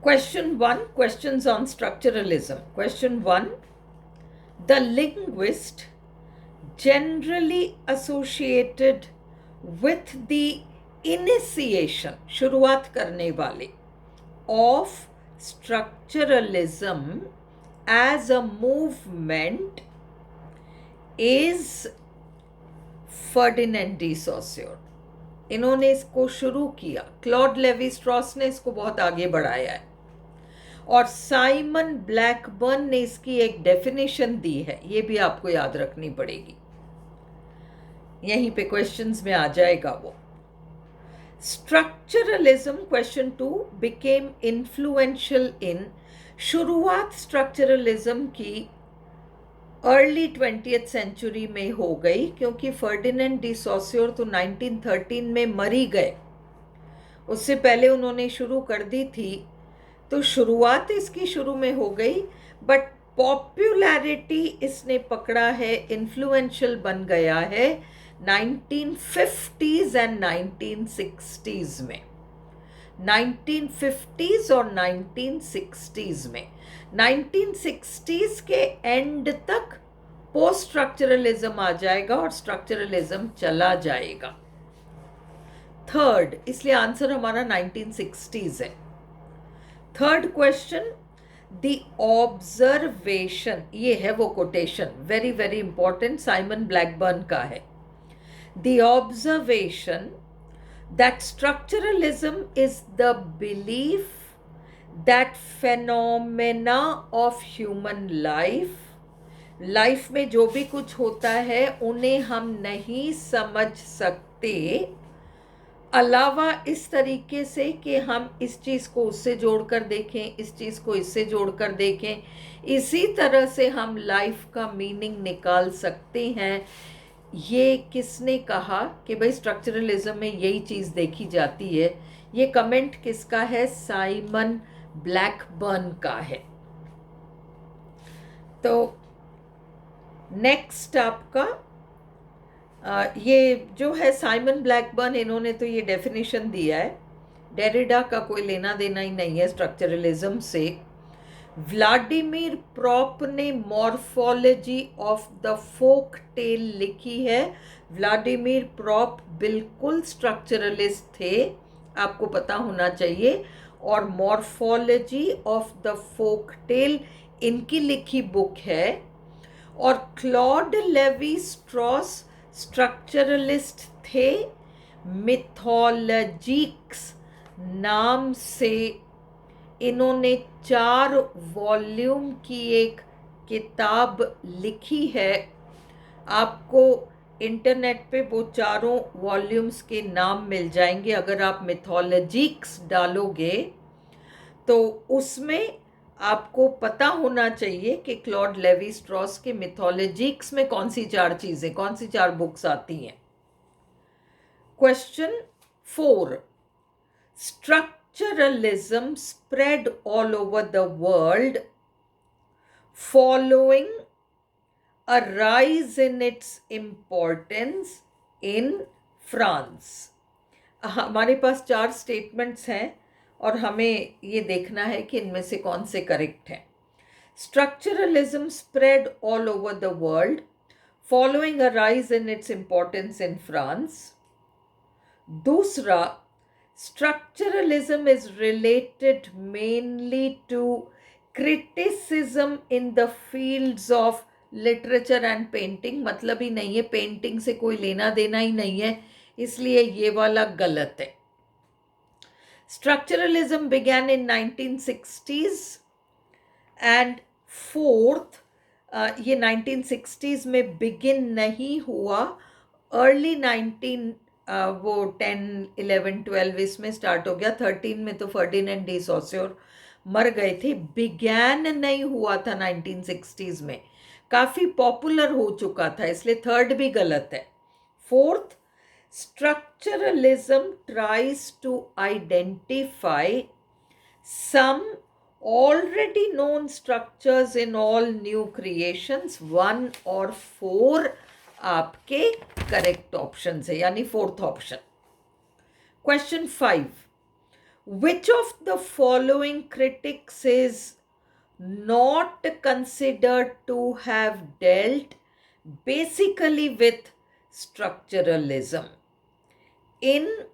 Question 1, questions on structuralism. Question 1, the linguist generally associated with the initiation, शुरुआत करने वाले, of structuralism as a movement is Ferdinand de Saussure. इन्होंने इसको शुरू किया, क्लॉड लेवी स्ट्रॉस ने इसको बहुत आगे बढ़ाया है, और साइमन ब्लैकबर्न ने इसकी एक डेफिनेशन दी है. ये भी आपको याद रखनी पड़ेगी, यहीं पे क्वेश्चंस में आ जाएगा वो. स्ट्रक्चरलिज्म, क्वेश्चन 2, बिकेम इन्फ्लुएंशियल इन, शुरुआत स्ट्रक्चरलिज्म की अर्ली 20th सेंचुरी में हो गई, क्योंकि फर्डिनेंड डी सॉस्योर तो 1913 में मर ही गए. उससे पहले उन्होंने शुरू कर दी थी, तो शुरुआत इसकी शुरू में हो गई, बट पॉपुलैरिटी इसने पकड़ा है, इन्फ्लुएंशियल बन गया है 1950s एंड 1960s में. 1950s और 1960s में. 1960s के एंड तक पोस्ट स्ट्रक्चरलिज्म आ जाएगा और स्ट्रक्चरलिज्म चला जाएगा. थर्ड, इसलिए आंसर हमारा 1960s है. थर्ड क्वेश्चन, द ऑब्जर्वेशन, ये है वो quotation, very very important, Simon Blackburn का है. The observation that structuralism is the belief that phenomena of human life में जो भी कुछ होता है उन्हें हम नहीं समझ सकते अलावा इस तरीके से कि हम इस चीज़ को उससे जोड़कर देखें, इस चीज़ को इससे जोड़कर देखें. इसी तरह से हम लाइफ का मीनिंग निकाल सकते हैं. ये किसने कहा कि भाई स्ट्रक्चरलिज्म में यही चीज़ देखी जाती है? ये कमेंट किसका है? साइमन ब्लैकबर्न का है. तो नेक्स्ट आपका ये जो है साइमन ब्लैकबर्न, इन्होंने तो ये डेफिनेशन दिया है. डेरिडा का कोई लेना देना ही नहीं है स्ट्रक्चरलिज्म से. व्लादिमीर प्रॉप ने morphology of the folk tale लिखी है. व्लादिमीर प्रॉप बिल्कुल स्ट्रक्चरलिस्ट थे, आपको पता होना चाहिए. और morphology of the folk tale इनकी लिखी बुक है. और क्लॉड लेवी स्ट्रॉस स्ट्रक्चरलिस्ट थे. मिथोलॉजिक्स नाम से इन्होंने 4 वॉल्यूम की एक किताब लिखी है. आपको इंटरनेट पे वो चारों वॉल्यूम्स के नाम मिल जाएंगे. अगर आप मिथोलॉजिक्स डालोगे तो उसमें आपको पता होना चाहिए कि क्लॉड लेवी स्ट्रॉस के मिथोलॉजिक्स में कौन सी 4 चीज़ें, कौन सी 4 बुक्स आती हैं. Question 4, Structuralism spread all over the world following a rise in its importance in France. हमारे पास 4 स्टेटमेंट्स हैं और हमें ये देखना है कि इनमें से कौन से करेक्ट हैं. Structuralism spread all over the world following a rise in its importance in France. दूसरा, Structuralism is related mainly to criticism in the fields of literature and painting. मतलब ही नहीं है, पेंटिंग से कोई लेना देना ही नहीं है, इसलिए ये वाला गलत है. Structuralism began in 1960s and fourth, ये 1960s में begin नहीं हुआ, early 19 वो 10, 11, 12 इसमें स्टार्ट हो गया. 13 में तो फर्डिनेंड डी सॉस्योर मर गए थे. बिगैन नहीं हुआ था 1960s में, काफ़ी पॉपुलर हो चुका था, इसलिए थर्ड भी गलत है. Fourth, structuralism tries to identify some already known structures in all new creations. 1 और 4 आपके करेक्ट ऑप्शन है, यानी 4th option. Question 5, Which of the following critics is not considered to have dealt basically with structuralism? इन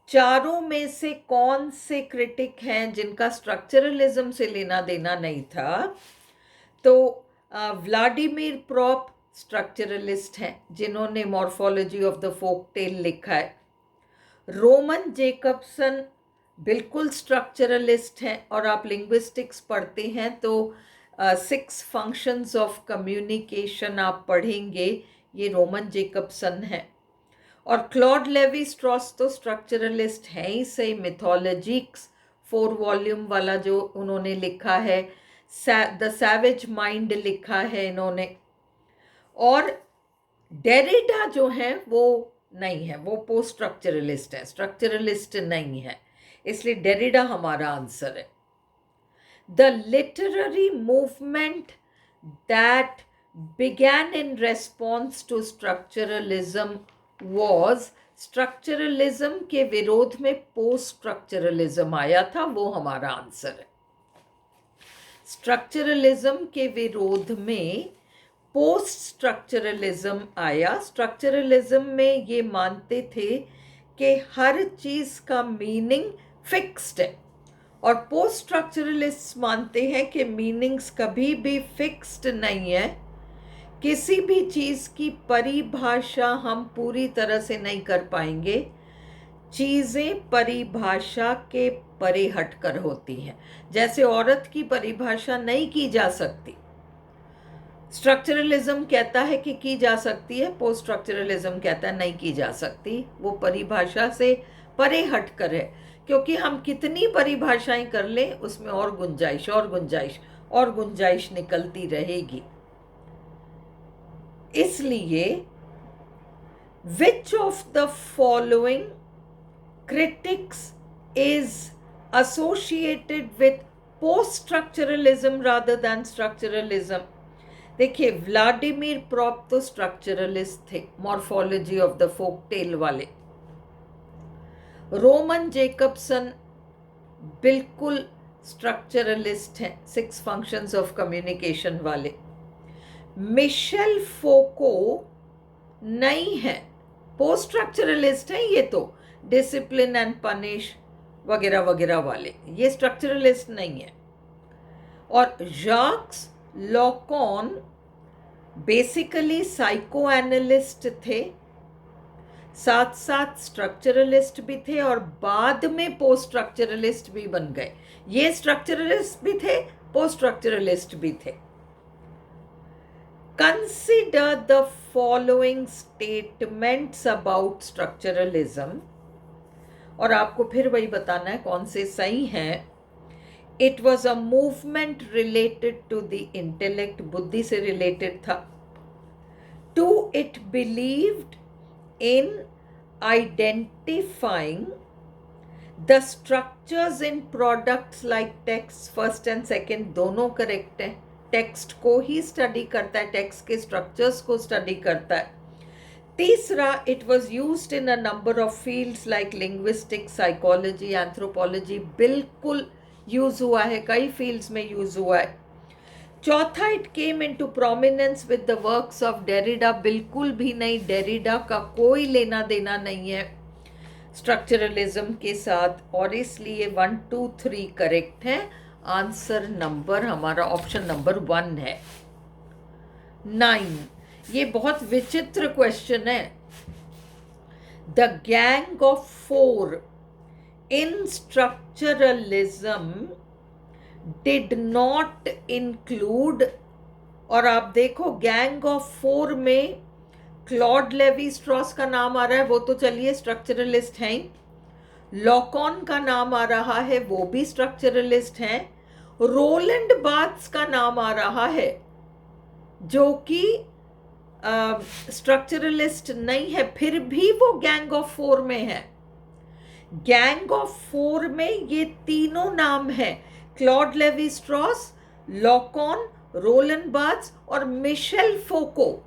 चारों में से कौन से critic हैं जिनका स्ट्रक्चरलिज्म से लेना देना नहीं था? तो व्लादिमीर प्रॉप स्ट्रक्चरलिस्ट हैं जिन्होंने morphology of the folk tale लिखा है। रोमन जेकबसन बिल्कुल स्ट्रक्चरलिस्ट हैं, और आप लिंग्विस्टिक्स पढ़ते हैं तो 6 फंक्शंस ऑफ कम्युनिकेशन आप पढ़ेंगे, ये रोमन जेकबसन हैं। और क्लॉड लेवी स्ट्रॉस तो स्ट्रक्चरलिस्ट हैं ही सही, मिथोलॉजिक्स 4 वॉल्यूम वाला जो उन्होंने लिखा है, द सैवेज माइंड लिखा है इन्होंने। और डेरिडा जो है वो नहीं है, वो पोस्ट स्ट्रक्चरलिस्ट है, स्ट्रक्चरलिस्ट नहीं है, इसलिए डेरिडा हमारा आंसर है। The literary movement that began in response to structuralism was, structuralism के विरोध में पोस्ट स्ट्रक्चरलिज्म आया था, वो हमारा आंसर है। स्ट्रक्चरलिज्म के विरोध में पोस्ट स्ट्रक्चरलिज्म आया। स्ट्रक्चरलिज्म में ये मानते थे कि हर चीज़ का मीनिंग फिक्स्ड है, और पोस्ट स्ट्रक्चरलिस्ट मानते हैं कि मीनिंग्स कभी भी फिक्स्ड नहीं है। किसी भी चीज़ की परिभाषा हम पूरी तरह से नहीं कर पाएंगे, चीज़ें परिभाषा के परे हटकर होती हैं। जैसे औरत की परिभाषा नहीं की जा सकती, स्ट्रक्चरलिज्म कहता है कि की जा सकती है, पोस्ट स्ट्रक्चरलिज्म कहता है नहीं की जा सकती, वो परिभाषा से परे हटकर है। क्योंकि हम कितनी परिभाषाएं कर लें उसमें और गुंजाइश और गुंजाइश और गुंजाइश निकलती रहेगी। इसलिए which of the following critics is associated with post-structuralism rather than structuralism? देखिए, व्लादिमीर प्रॉप तो स्ट्रक्चरलिस्ट थे, morphology of the folk tale वाले। रोमन जेकबसन बिल्कुल स्ट्रक्चरलिस्ट हैं, 6 फंक्शंस ऑफ कम्युनिकेशन वाले। मिशेल फोको नहीं है, पोस्ट स्ट्रक्चरलिस्ट है ये तो, डिसिप्लिन एंड पनिश वगैरह वगैरह वाले, ये स्ट्रक्चरलिस्ट नहीं है। और जैक्स लॉकॉन बेसिकली साइको एनालिस्ट थे, साथ साथ स्ट्रक्चरलिस्ट भी थे, और बाद में पोस्ट स्ट्रक्चरलिस्ट भी बन गए। ये स्ट्रक्चरलिस्ट भी थे, पोस्ट स्ट्रक्चरलिस्ट भी थे। Consider the following statements about structuralism, और आपको फिर वही बताना है कौन से सही हैं। It was a movement related to the intellect, बुद्धि से related था। 2, it believed in identifying the structures in products like text, first and second दोनों करेक्ट हैं। टेक्स्ट को ही स्टडी करता है, टेक्स्ट के स्ट्रक्चर्स को स्टडी करता है। तीसरा, it was used in a number of fields like linguistics, psychology, anthropology, बिल्कुल यूज हुआ है, कई फील्ड्स में यूज हुआ है। चौथा, it came into prominence with the works of Derrida, बिल्कुल भी नहीं, डेरिडा का कोई लेना देना नहीं है स्ट्रक्चरलिज्म के साथ, और इसलिए 1, 2, 3 करेक्ट है। आंसर नंबर हमारा ऑप्शन नंबर 1 है। 9, ये बहुत विचित्र क्वेश्चन है। The gang of 4 in structuralism did not include, और आप देखो गैंग ऑफ 4 में क्लॉड लेवी स्ट्रॉस का नाम आ रहा है, वो तो चलिए स्ट्रक्चरलिस्ट हैं। लॉकॉन का नाम आ रहा है, वो भी स्ट्रक्चरलिस्ट हैं। रोलैंड बार्थ्स का नाम आ रहा है जो कि स्ट्रक्चरलिस्ट नहीं है, फिर भी वो गैंग ऑफ 4 में है। गैंग ऑफ 4 में ये तीनों नाम हैं, क्लॉड लेवी स्ट्रॉस, लॉकॉन, रोलैंड बार्थ्स और मिशेल फोको,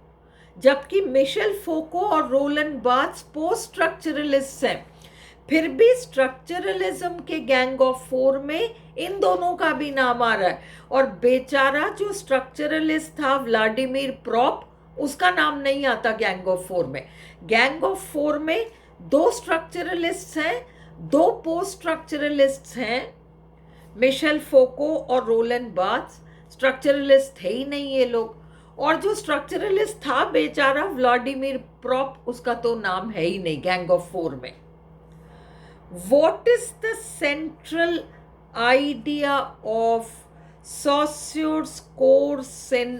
जबकि मिशेल फोको और रोलैंड बार्थ्स पोस्ट स्ट्रक्चरलिस्ट हैं। फिर भी स्ट्रक्चरलिज्म के गैंग ऑफ फोर में इन दोनों का भी नाम आ रहा है, और बेचारा जो स्ट्रक्चरलिस्ट था व्लादिमीर प्रॉप, उसका नाम नहीं आता गैंग ऑफ फोर में। गैंग ऑफ फोर में 2 स्ट्रक्चरलिस्ट्स हैं, 2 पोस्ट स्ट्रक्चरलिस्ट्स हैं, मिशेल फोको और रोलन बार्थ्स। स्ट्रक्चरलिस्ट थे ही नहीं ये लोग, और जो स्ट्रक्चरलिस्ट था बेचारा व्लादिमीर प्रॉप, उसका तो नाम है ही नहीं गैंग ऑफ फोर में। What is the central idea of Saussure's course in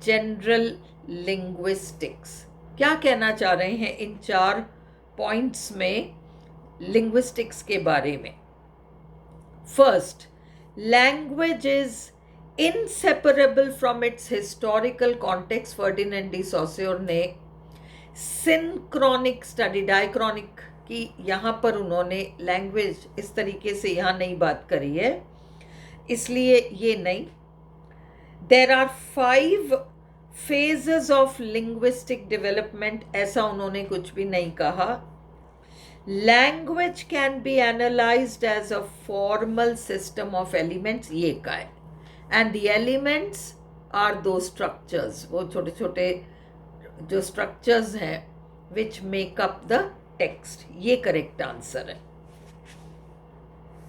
general linguistics? क्या कहना चाह रहे हैं इन 4 पॉइंट्स में लिंग्विस्टिक्स के बारे में? First, language is inseparable from its historical context. Ferdinand de Saussure ने सिंक्रोनिक स्टडी, डायक्रॉनिक की यहाँ पर उन्होंने लैंग्वेज इस तरीके से यहाँ नहीं बात करी है, इसलिए ये नहीं। There are 5 phases of linguistic development, ऐसा उन्होंने कुछ भी नहीं कहा। Language can be analysed as a formal system of elements, ये का है, एंड द एलिमेंट्स आर दो स्ट्रक्चर्स, वो छोटे छोटे जो स्ट्रक्चर्स हैं which make up the text, ये करेक्ट आंसर है।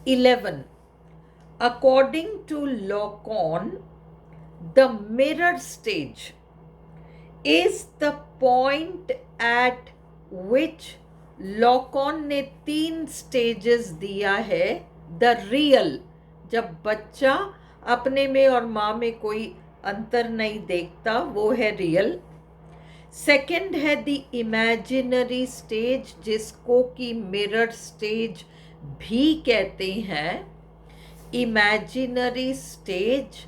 11, according to Lacan the mirror stage is the point at which Lacan ने 3 स्टेजेस दिया है। द रियल, जब बच्चा अपने में और माँ में कोई अंतर नहीं देखता, वो है रियल। सेकेंड है द इमेजिनरी स्टेज, जिसको कि मिरर स्टेज भी कहते हैं। इमेजिनरी स्टेज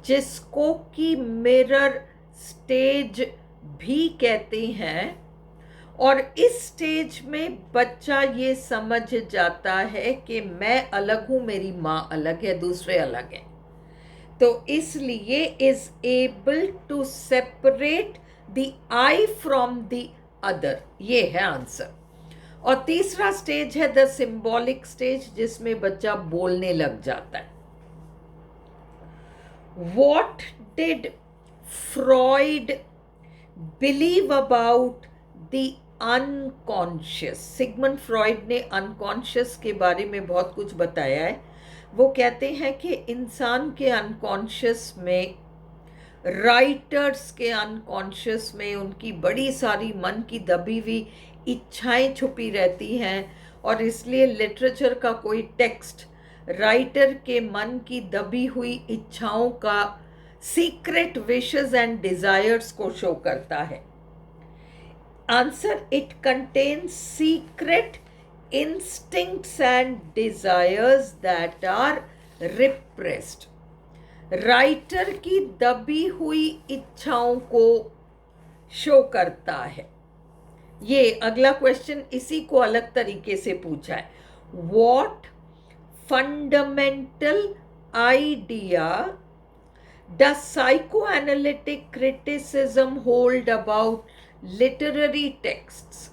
जिसको कि मिरर स्टेज भी कहते हैं, और इस स्टेज में बच्चा ये समझ जाता है कि मैं अलग हूँ, मेरी माँ अलग है, दूसरे अलग हैं, तो इसलिए is able to separate the I from the other, ये है आंसर। और तीसरा स्टेज है द सिंबॉलिक स्टेज, जिसमें बच्चा बोलने लग जाता है। What did Freud believe about the unconscious? Sigmund Freud ने अनकॉन्शियस के बारे में बहुत कुछ बताया है। वो कहते हैं कि इंसान के अनकॉन्शियस में, राइटर्स के अनकॉन्शियस में उनकी बड़ी सारी मन की दबी हुई इच्छाएं छुपी रहती हैं, और इसलिए लिटरेचर का कोई टेक्स्ट राइटर के मन की दबी हुई इच्छाओं का, सीक्रेट विशेस एंड डिजायर्स को शो करता है। Answer, it contains secret instincts and desires that are repressed. Writer की दबी हुई इच्छाओं को शो करता है। ये अगला क्वेश्चन इसी को अलग तरीके से पूछा है। What fundamental idea does psychoanalytic criticism hold about literary texts?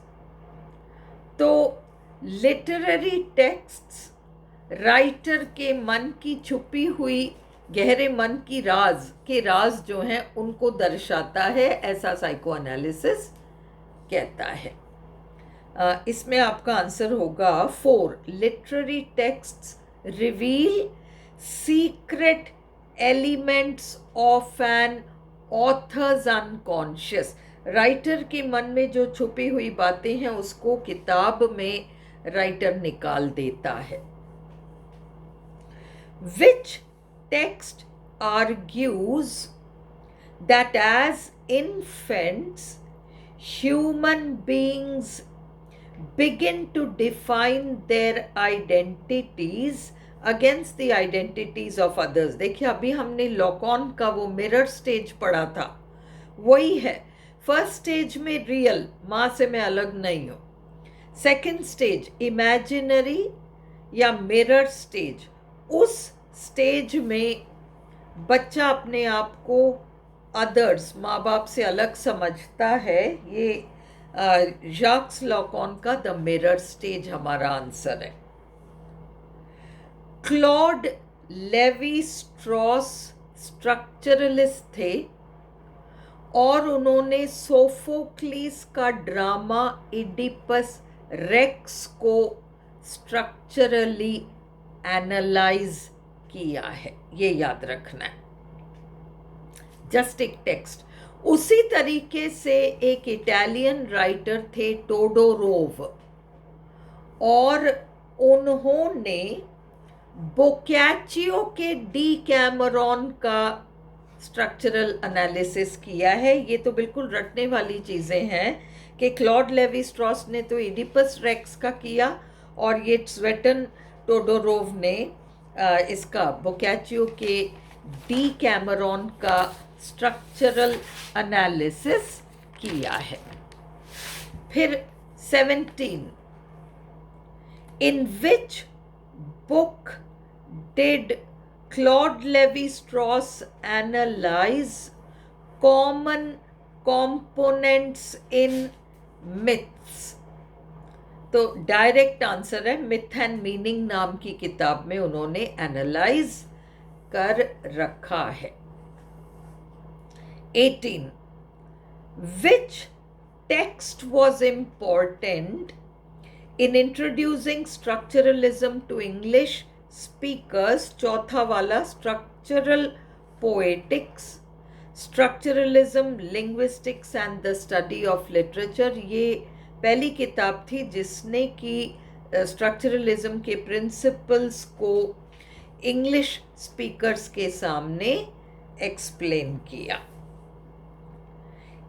तो लिटरेरी टेक्स्ट्स राइटर के मन की छुपी हुई गहरे मन की राज जो हैं उनको दर्शाता है, ऐसा साइकोएनालिसिस कहता है। इसमें आपका आंसर होगा 4, literary texts reveal secret elements of an author's unconscious. Writer के मन में जो छुपी हुई बातें हैं उसको किताब में राइटर निकाल देता है। विच text argues that as infants human beings begin to define their identities against the identities of others? देखिए अभी हमने लॉकॉन का वो मिरर स्टेज पढ़ा था, वही है। फर्स्ट स्टेज में रियल, माँ से मैं अलग नहीं हूँ। सेकेंड स्टेज इमेजिनरी या मिरर स्टेज, उस स्टेज में बच्चा अपने आप को अदर्स, माँ बाप से अलग समझता है। ये जाक्स लॉकॉन का द मिरर स्टेज हमारा आंसर है। क्लॉड लेवी स्ट्रॉस स्ट्रक्चरलिस्ट थे और उन्होंने सोफोक्लीस का ड्रामा इडिपस रेक्स को स्ट्रक्चरली एनालाइज किया है, ये याद रखना है। जस्ट एक टेक्स्ट। उसी तरीके से एक इटालियन राइटर थे टोडोरोव, और उन्होंने बोकैचियो के डीकैमरॉन का स्ट्रक्चरल एनालिसिस किया है। ये तो बिल्कुल रटने वाली चीज़ें हैं कि क्लॉड लेवी स्ट्रॉस ने तो इडिपस रेक्स का किया और ये स्वेटन टोडोरोव ने इसका बोकैचियो के डीकैमरॉन का स्ट्रक्चरल एनालिसिस किया है। फिर 17, in which book did Claude Levi Strauss analyse common components in myths? तो डायरेक्ट आंसर है मिथ एंड मीनिंग नाम की किताब में उन्होंने एनालाइज कर रखा है। 18, which text was important in introducing structuralism to English speakers? चौथा वाला structural poetics, structuralism, linguistics and the study of literature, ये पहली किताब थी जिसने कि स्ट्रक्चरलिज्म के प्रिंसिपल्स को इंग्लिश स्पीकर्स के सामने एक्सप्लेन किया।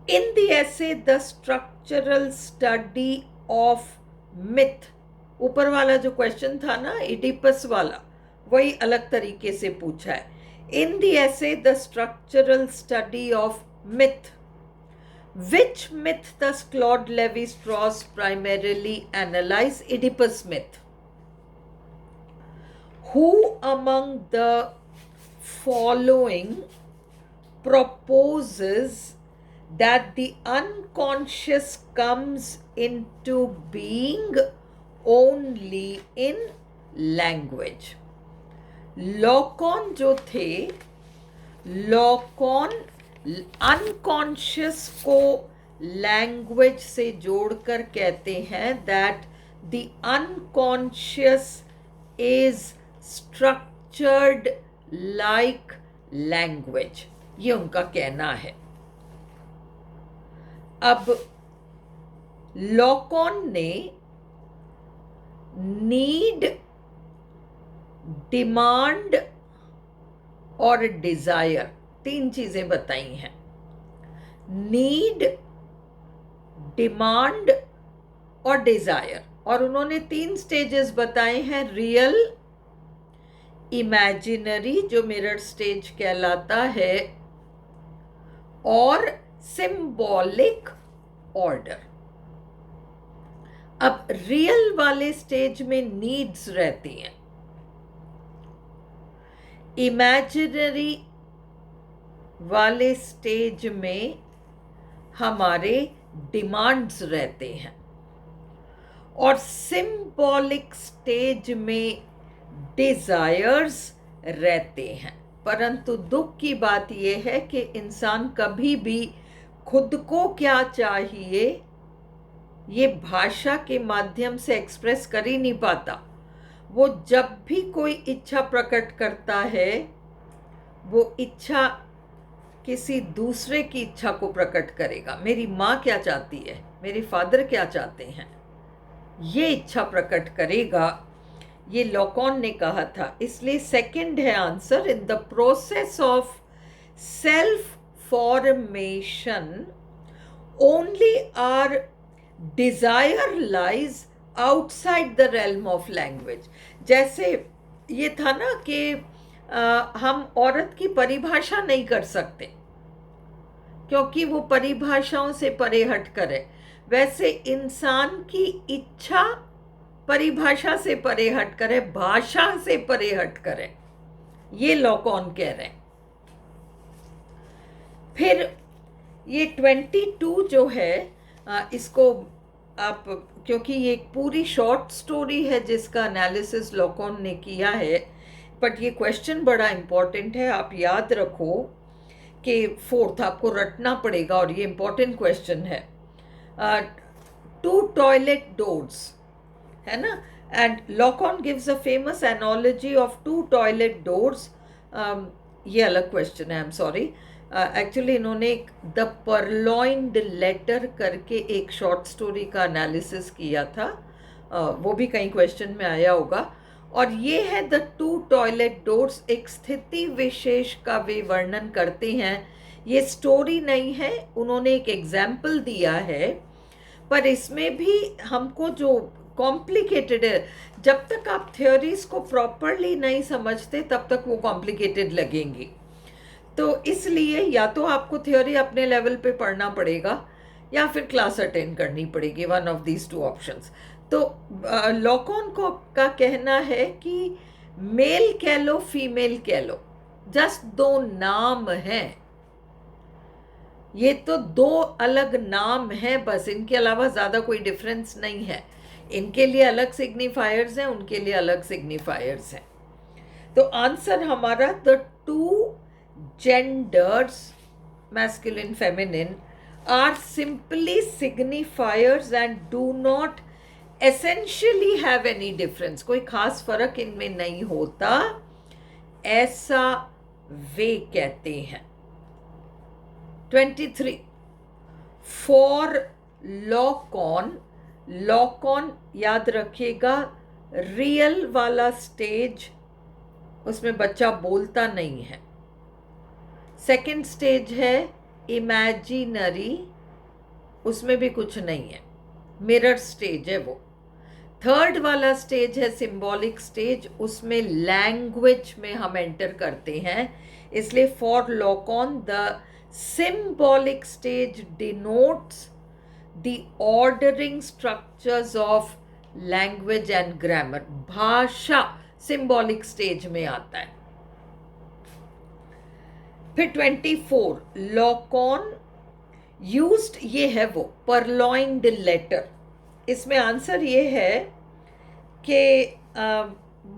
In the essay The Structural Study of Myth, ऊपर वाला जो क्वेश्चन था ना इडिपस वाला, वही अलग तरीके से पूछा है। In the essay The Structural Study of Myth, which myth does Claude Lévi-Strauss primarily analyze? Oedipus myth. Who among the following proposes that the unconscious comes into being only in language? लॉकॉन जो थे, लॉकॉन unconscious को language से जोड़कर कहते हैं that the unconscious is structured like language, ये उनका कहना है। अब लॉकॉन ने नीड, डिमांड और डिजायर, तीन चीजें बताई हैं। नीड, डिमांड और डिजायर, और उन्होंने तीन स्टेजेस बताए हैं। रियल, इमेजिनरी जो मिरर स्टेज कहलाता है, और सिंबॉलिक ऑर्डर। अब रियल वाले स्टेज में नीड्स रहती हैं, इमेजिनरी वाले स्टेज में हमारे डिमांड्स रहते हैं, और सिंबॉलिक स्टेज में डिजायर्स रहते हैं। परंतु दुख की बात यह है कि इंसान कभी भी खुद को क्या चाहिए ये भाषा के माध्यम से एक्सप्रेस कर ही नहीं पाता। वो जब भी कोई इच्छा प्रकट करता है, वो इच्छा किसी दूसरे की इच्छा को प्रकट करेगा। मेरी माँ क्या चाहती है, मेरे फादर क्या चाहते हैं, ये इच्छा प्रकट करेगा। ये लॉकॉन ने कहा था। इसलिए सेकंड है answer. In the process of self formation only our desire lies outside the realm of language. जैसे ये था ना कि हम औरत की परिभाषा नहीं कर सकते क्योंकि वो परिभाषाओं से परे हट कर है, वैसे इंसान की इच्छा परिभाषा से परे हट कर है, भाषा से परे हट कर है। ये लॉकॉन कह रहे हैं। फिर ये 22 जो है इसको आप, क्योंकि ये एक पूरी शॉर्ट स्टोरी है जिसका एनालिसिस लॉकॉन ने किया है, बट ये क्वेश्चन बड़ा इम्पॉर्टेंट है, आप याद रखो कि फोर्थ आपको रटना पड़ेगा और ये इम्पॉर्टेंट क्वेश्चन है। 2 टॉयलेट डोर्स है ना, and Lacan gives a famous analogy of 2 toilet doors. ये अलग क्वेश्चन है, आई एम सॉरी। एक्चुअली इन्होंने एक द परलॉइंड लेटर करके एक शॉर्ट स्टोरी का एनालिसिस किया था, वो भी कहीं क्वेश्चन में आया होगा। और ये है द 2 टॉयलेट डोर्स, एक स्थिति विशेष का वे वर्णन करते हैं। ये स्टोरी नहीं है, उन्होंने एक एग्जाम्पल दिया है, पर इसमें भी हमको जो कॉम्प्लिकेटेड है, जब तक आप थ्योरीज को प्रॉपरली नहीं समझते तब तक वो कॉम्प्लिकेटेड लगेंगी। तो इसलिए या तो आपको थ्योरी अपने लेवल पे पढ़ना पड़ेगा या फिर क्लास अटेंड करनी पड़ेगी, वन ऑफ दीज 2 ऑप्शंस। तो लॉकॉन को का कहना है कि मेल कह लो फीमेल कह लो, जस्ट 2 नाम हैं, ये तो 2 अलग नाम हैं बस, इनके अलावा ज़्यादा कोई डिफरेंस नहीं है। इनके लिए अलग सिग्निफायर्स हैं, उनके लिए अलग सिग्निफायर्स हैं। तो आंसर हमारा the 2 genders, masculine, feminine, are simply signifiers and do not essentially have any difference. कोई खास फर्क इनमें नहीं होता, ऐसा वे कहते हैं। 23 फॉर लॉकॉन, लॉकॉन याद रखिएगा रियल वाला स्टेज, उसमें बच्चा बोलता नहीं है। सेकेंड स्टेज है इमेजिनरी, उसमें भी कुछ नहीं है, मिरर स्टेज है वो। थर्ड वाला स्टेज है सिंबॉलिक स्टेज, उसमें लैंग्वेज में हम एंटर करते हैं, इसलिए for Lacan the symbolic stage denotes the ordering structures of language and grammar. भाषा सिंबॉलिक स्टेज में आता है। फिर 24 लॉकॉन यूज्ड, ये है वो परलॉइंड लेटर। इसमें आंसर ये है कि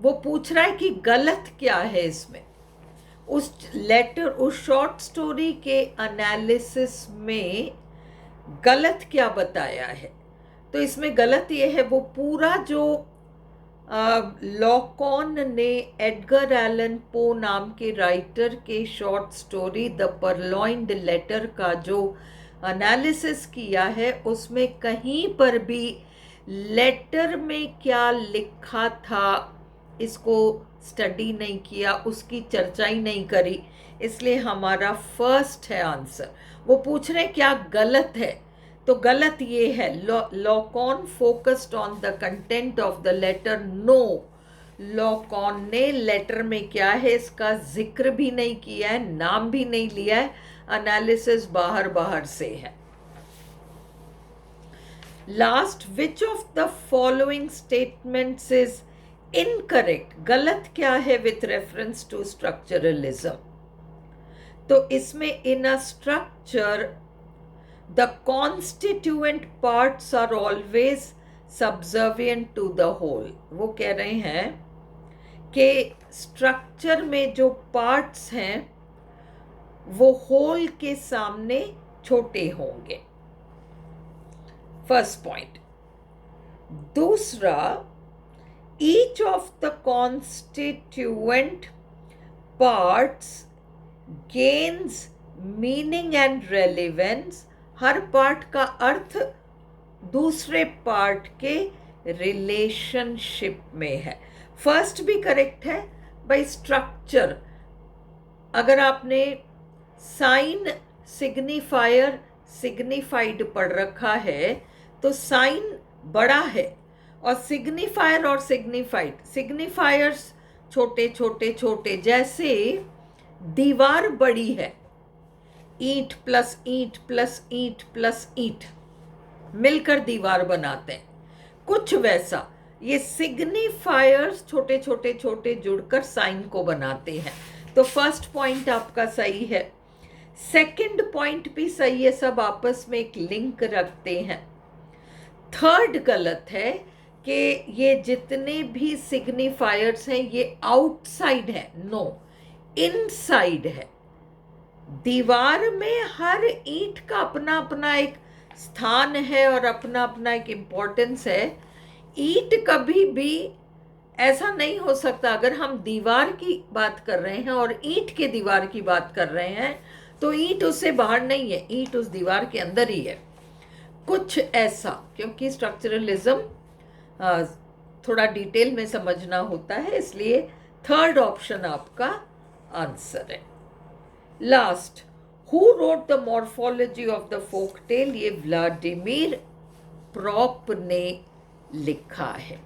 वो पूछ रहा है कि गलत क्या है इसमें, उस लेटर, उस शॉर्ट स्टोरी के एनालिसिस में गलत क्या बताया है। तो इसमें गलत ये है, वो पूरा जो लॉकॉन ने एडगर एलन पो नाम के राइटर के शॉर्ट स्टोरी द परलॉइंड लेटर का जो एनालिसिस किया है, उसमें कहीं पर भी लेटर में क्या लिखा था इसको स्टडी नहीं किया, उसकी चर्चा ही नहीं करी, इसलिए हमारा फर्स्ट है आंसर। वो पूछ रहे क्या गलत है, तो गलत ये है, Lacan focused on the content of the letter. No, Lacan ने लेटर में क्या है इसका जिक्र भी नहीं किया है, नाम भी नहीं लिया है, एनालिसिस बाहर बाहर से है। Last, which of the following statements is incorrect, गलत क्या है विथ रेफरेंस टू स्ट्रक्चरलिज्म। तो इसमें in a structure the constituent parts are always subservient to the whole। वो कह रहे हैं कि स्ट्रक्चर में जो पार्ट्स हैं वो होल के सामने छोटे होंगे, फर्स्ट पॉइंट। दूसरा, each of the constituent parts gains meaning and relevance, her part का अर्थ दूसरे पार्ट के रिलेशनशिप में है। फर्स्ट भी करेक्ट है भाई, स्ट्रक्चर, अगर आपने साइन सिग्निफायर सिग्निफाइड पढ़ रखा है तो साइन बड़ा है और सिग्निफायर और सिग्निफाइड, सिग्निफायर्स छोटे छोटे छोटे, जैसे दीवार बड़ी है, ईंट प्लस ईंट प्लस ईंट प्लस ईंट मिलकर दीवार बनाते हैं, कुछ वैसा ये सिग्निफायर्स छोटे छोटे छोटे जुड़कर साइन को बनाते हैं। तो फर्स्ट पॉइंट आपका सही है। सेकंड पॉइंट भी सही है, सब आपस में एक लिंक रखते हैं। थर्ड गलत है कि ये जितने भी सिग्निफायर्स हैं ये आउटसाइड है, नो, इनसाइड है। दीवार में हर ईंट का अपना अपना एक स्थान है और अपना अपना एक इम्पोर्टेंस है। ईंट कभी भी ऐसा नहीं हो सकता, अगर हम दीवार की बात कर रहे हैं और ईंट के दीवार की बात कर रहे हैं तो ईंट उससे बाहर नहीं है, ईंट उस दीवार के अंदर ही है, कुछ ऐसा। क्योंकि स्ट्रक्चरलिज्म थोड़ा डिटेल में समझना होता है, इसलिए थर्ड ऑप्शन आपका आंसर है। Last, who wrote the morphology of the folk tale, ये व्लादिमीर प्रॉप ने लिखा है।